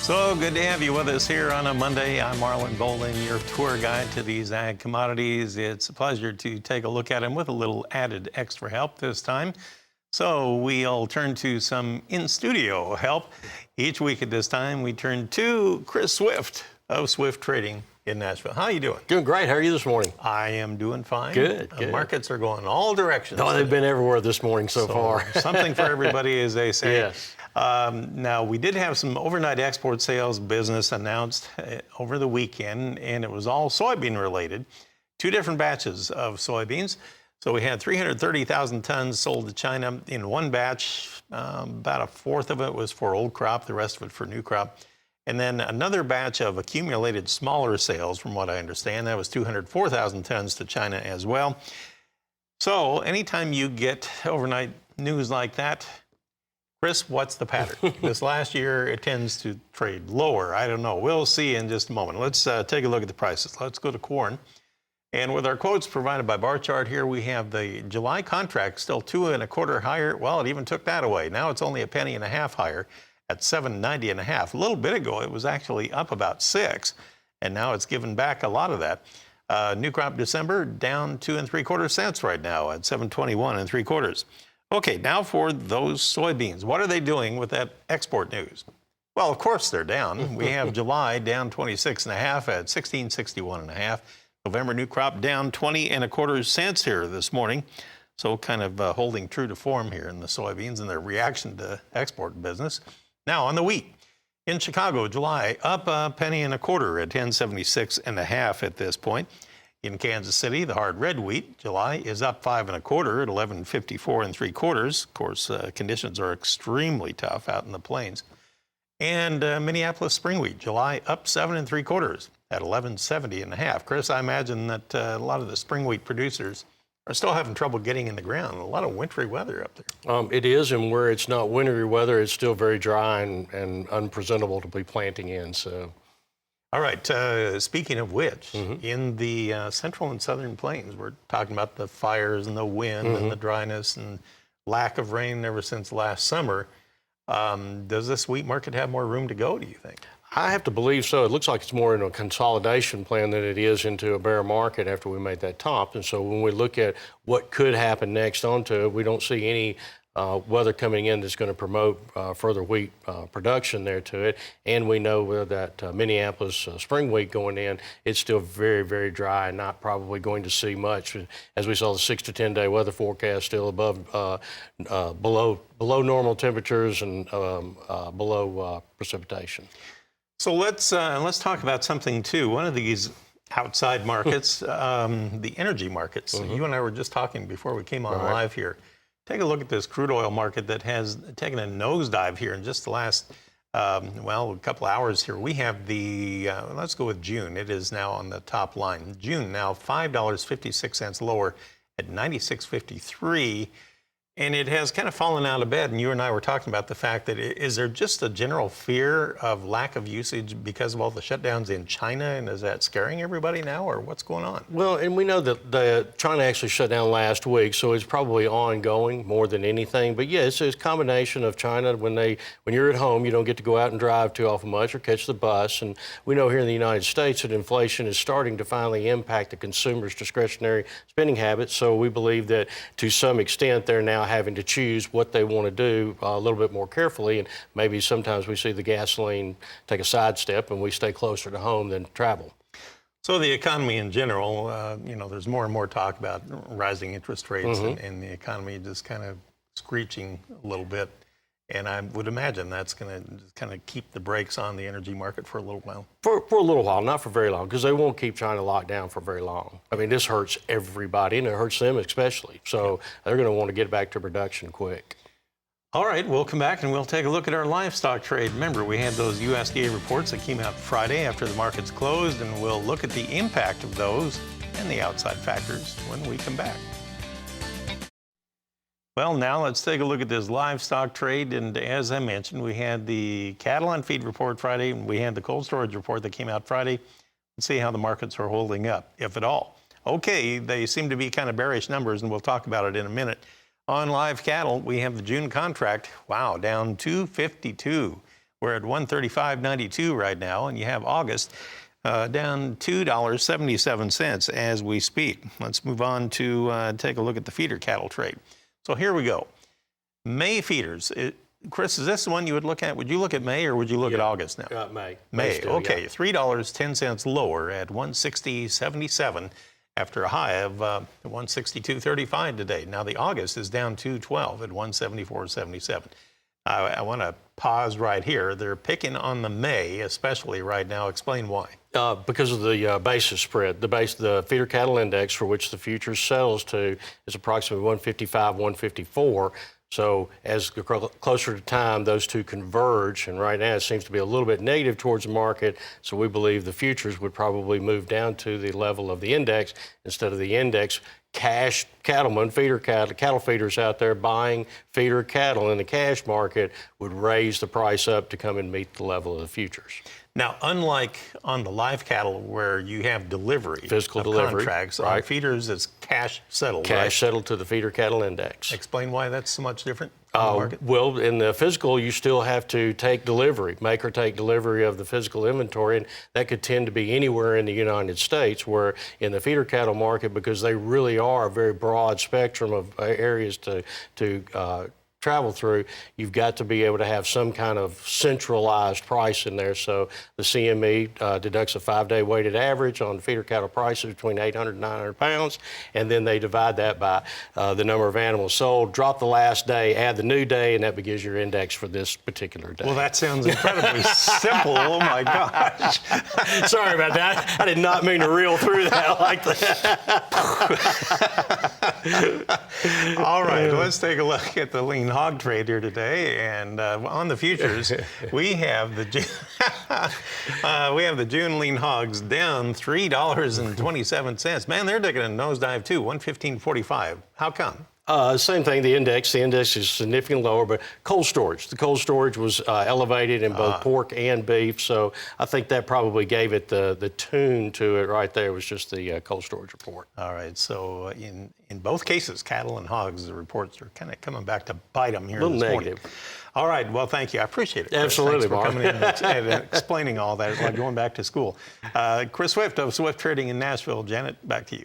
So good to have you with us here on a Monday. I'm Marlin, Bohling, your tour guide to these ag commodities. It's a pleasure to take a look at them with a little added extra help this time. So we'll turn to some in-studio help. Each week at this time, we turn to Chris Swift of Swift Trading in Nashville. How are you doing? Doing great. How are you this morning? I am doing fine. Good. Markets are going all directions. Oh, they've been everywhere this morning so far. Something for everybody, as they say. Yes. Now, we did have some overnight export sales business announced over the weekend, and it was all soybean related. 2 different batches of soybeans. So we had 330,000 tons sold to China in one batch. About a fourth of it was for old crop, the rest of it for new crop. And then another batch of accumulated smaller sales, from what I understand. That was 204,000 tons to China as well. So anytime you get overnight news like that, Chris, what's the pattern? This last year, it tends to trade lower. I don't know. We'll see in just a moment. Let's take a look at the prices. Let's go to corn. And with our quotes provided by bar chart here, we have the July contract still 2 1/4 higher. Well, it even took that away. Now it's only 1.5 pennies higher at 7.90 1/2. A little bit ago, it was actually up about 6, and now it's given back a lot of that. New crop December down 2 3/4 cents right now at 7.21 3/4. Okay, now for those soybeans. What are they doing with that export news? Well, of course they're down. We have July down 26 1/2 at 16.61 1/2. November new crop down 20 1/4 cents here this morning. So kind of holding true to form here in the soybeans and their reaction to export business. Now on the wheat. In Chicago, July up 1.25 pennies at 10.76 1/2 at this point. In Kansas City, the hard red wheat, July is up 5 1/4 at 11.54 3/4. Of course, conditions are extremely tough out in the plains. And Minneapolis spring wheat, July up 7 3/4 at 11.70 1/2. Chris, I imagine that a lot of the spring wheat producers are still having trouble getting in the ground. A lot of wintry weather up there. It is, and where it's not wintry weather, it's still very dry and unpresentable to be planting in. So. All right, speaking of which, in the central and southern plains, we're talking about the fires and the wind and the dryness and lack of rain ever since last summer. Does this wheat market have more room to go, do you think? I have to believe so. It looks like it's more in a consolidation plan than it is into a bear market after we made that top. And so when we look at what could happen next onto it, we don't see any weather coming in that's going to promote further wheat production there to it. And we know that Minneapolis spring wheat going in, it's still very, very dry and not probably going to see much. As we saw the 6 to 10 day weather forecast still above, below normal temperatures and below precipitation. So let's talk about something too. One of these outside markets, the energy markets. You and I were just talking before we came on live here. Take a look at this crude oil market that has taken a nosedive here in just the last, a couple hours here. We have the, let's go with June. It is now on the top line. June now $5.56 lower at 96.53. And it has kind of fallen out of bed. And you and I were talking about the fact that is there just a general fear of lack of usage because of all the shutdowns in China? And is that scaring everybody now, or what's going on? Well, and we know that China actually shut down last week, so it's probably ongoing more than anything. But yeah, it's a combination of China. When you're at home, you don't get to go out and drive too often much or catch the bus. And we know here in the United States that inflation is starting to finally impact the consumer's discretionary spending habits. So we believe that to some extent they're now having to choose what they want to do a little bit more carefully, and maybe sometimes we see the gasoline take a sidestep and we stay closer to home than travel. So the economy in general, there's more and more talk about rising interest rates and the economy just kind of screeching a little bit. And I would imagine that's going to kind of keep the brakes on the energy market for a little while. For a little while, not for very long, because they won't keep China locked down for very long. I mean, this hurts everybody, and it hurts them especially. So they're going to want to get back to production quick. All right, we'll come back and we'll take a look at our livestock trade. Remember, we had those USDA reports that came out Friday after the markets closed, and we'll look at the impact of those and the outside factors when we come back. Well, now let's take a look at this livestock trade. And as I mentioned, we had the cattle on feed report Friday, and we had the cold storage report that came out Friday. Let's see how the markets are holding up, if at all. Okay, they seem to be kind of bearish numbers, and we'll talk about it in a minute. On live cattle, we have the June contract, wow, down 252. We're at 135.92 right now, and you have August down $2.77 as we speak. Let's move on to take a look at the feeder cattle trade. So here we go. May feeders. Chris, is this the one you would look at? Would you look at May or would you look at August now? May. May. Still, okay, yeah. $3.10 lower at 160.77 after a high of 162.35 today. Now the August is down $2.12 at 174.77. I want to pause right here. They're picking on the May, especially right now. Explain why. Because of the basis spread. The feeder cattle index, for which the futures settles to, is approximately 155, 154. So as closer to time, those two converge, and right now it seems to be a little bit negative towards the market. So we believe the futures would probably move down to the level of the index instead of the index. Cash cattlemen, cattle feeders out there buying feeder cattle in the cash market would raise the price up to come and meet the level of the futures. Now, unlike on the live cattle where you have delivery, physical of delivery, contracts, right. On feeders it's cash settled. Cash right? settled to the feeder cattle index. Explain why that's so much different on the market. Well, in the physical, you still have to take delivery, make or take delivery of the physical inventory, and that could tend to be anywhere in the United States, where in the feeder cattle market, because they really are a very broad spectrum of areas to travel through, you've got to be able to have some kind of centralized price in there. So the CME deducts a 5-day weighted average on feeder cattle prices between 800 and 900 pounds, and then they divide that by the number of animals sold, drop the last day, add the new day, and that begins your index for this particular day. Well, that sounds incredibly simple. Oh my gosh. Sorry about that. I did not mean to reel through that like that. All right, let's take a look at the lean hog trade here today, and on the futures, we have the June lean hogs down $3.27. Man, they're taking a nosedive too, 115.45. How come? Same thing, the index is significantly lower, but cold storage. The cold storage was elevated in both pork and beef, so I think that probably gave it the tune to it right there, was just the cold storage report. All right, so in both cases, cattle and hogs, the reports are kind of coming back to bite them here A little this negative. morning. All right, well, thank you. I appreciate it, Chris. Absolutely, Thanks for Mark. coming in and explaining all that. It's like going back to school. Chris Swift of Swift Trading in Nashville. Janet, back to you.